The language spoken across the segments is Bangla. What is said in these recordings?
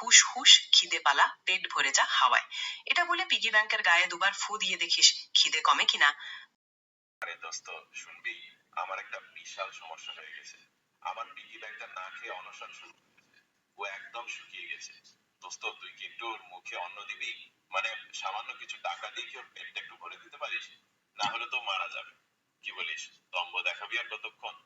হুশ হুশ খিদে পালা পেট ভরে যা হাওয়ায়। এটা বলে পিগি ব্যাংকের গায়ে দুবার ফু দিয়ে দেখিস খিদে কমে কিনা। আরে দোস্ত, শুনবি? আমার একটা বিশাল সমস্যা হয়ে গেছে। আমার পিগি ব্যাংকটা না খেয়ে অনশন শুরু করেছে। ও একদম শুকিয়ে গেছে। দোস্ত, তুই কি একটু ওর মুখে অন্ন দিবি? মানে সামান্য কিছু টাকা দিয়ে কি ওর পেটটা একটু ভরে দিতে পারিস? না হলে তো মারা যাবে। কি বলিস? দম্ভ দেখাবি আর কতক্ষণ?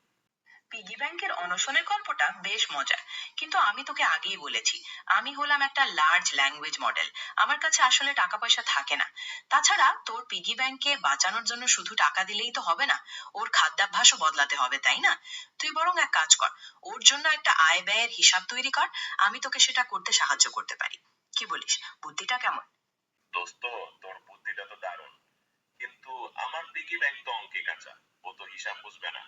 পিগি ব্যাংকের অনশনের গল্পটা বেশ মজার, কিন্তু আমি তোকে আগেই বলেছি আমি হলাম একটা লার্জ ল্যাঙ্গুয়েজ মডেল। আমার কাছে আসলে টাকা পয়সা থাকে না। তাছাড়া তোর পিগি ব্যাংকে বাঁচানোর জন্য শুধু টাকা দিলেই তো হবে না, ওর খাদ্যাভ্যাসও বদলাতে হবে, তাই না? তুই বরং এক কাজ কর, ওর জন্য একটা আয় ব্যয়ের হিসাব তৈরি কর। আমি তোকে সেটা করতে সাহায্য করতে পারি। কি বলিস, বুদ্ধিটা কেমন? দোস্ত, তোর বুদ্ধিটা তো দারুণ, কিন্তু আমার পিগি ব্যাংক তো অঙ্কে কাঁচা। ও তো হিসাব বুঝবে না।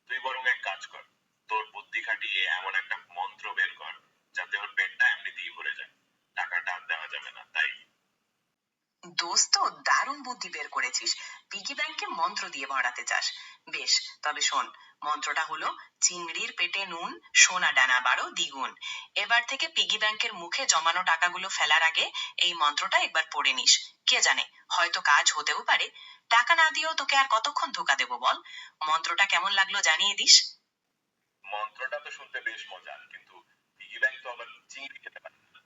তুই বরং এক কাজ কর, তোর বুদ্ধি খাটিয়ে এমন একটা মন্ত্র বের কর যাতে ওর পেটটা এমনিতেই ভরে যায়। টাকাটা আর দেওয়া যাবে না, তাই। দোস্ত, দারুণ বুদ্ধি বের করেছিস। পিগি ব্যাংকে মন্ত্র দিয়ে ভরাতে চাস? বেশ, তবে শোন, মন্ত্রটা হলো চিংড়ির পেটে নুন, সোনা ডানা বারো দ্বিগুণ। এবার থেকে পিগি ব্যাংকের মুখে জমানো টাকাগুলো ফেলার আগে এই মন্ত্রটা একবার পড়ে নিস। কে জানে, হয়তো কাজ হতেও পারে। টাকা না দিয়েও তোকে আর কতক্ষণ ধোকা দেবো বল। মন্ত্রটা কেমন লাগলো জানিয়ে দিস। মন্ত্রটা তো শুনতে বেশ মজার, কিন্তু পিগি ব্যাংক তো আবার চিংড়ি খেতে পারে না।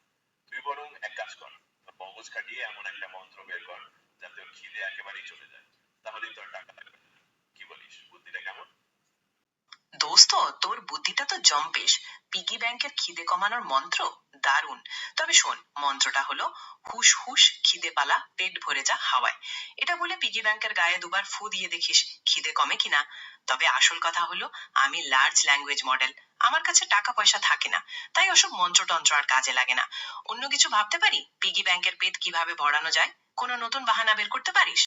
তুই বরং এক কাজ কর, তোর মগজ খাটিয়ে এমন একটা মন্ত্র বের কর যাতে ওর খিদে একেবারেই চলে যায়। তাহলেই তোর টাকা লাগবে না। কি বলিস, বুদ্ধিটা কেমন? দোস্ত, তোর বুদ্ধিটা তো জম্পেশ। পিগি ব্যাংকের খিদে কমানোর মন্ত্র দারুণ। তবে শোন, মন্ত্রটা হলো হুশ হুশ খিদে পালা পেট ভরে যা হাওয়ায়। এটা বলে পিগি ব্যাংকের গায়ে দুবার ফু দিয়ে দেখিস খিদে কমে কিনা। তবে আসল কথা হলো আমি লার্জ ল্যাঙ্গুয়েজ মডেল। আমার কাছে টাকা পয়সা থাকে না, তাই ওসব মন্ত্রতন্ত্র আর কাজে লাগে না। অন্য কিছু ভাবতে পারি পিগি ব্যাংকের পেট কিভাবে ভরানো যায়? কোনো নতুন বাহানা বের করতে পারিস?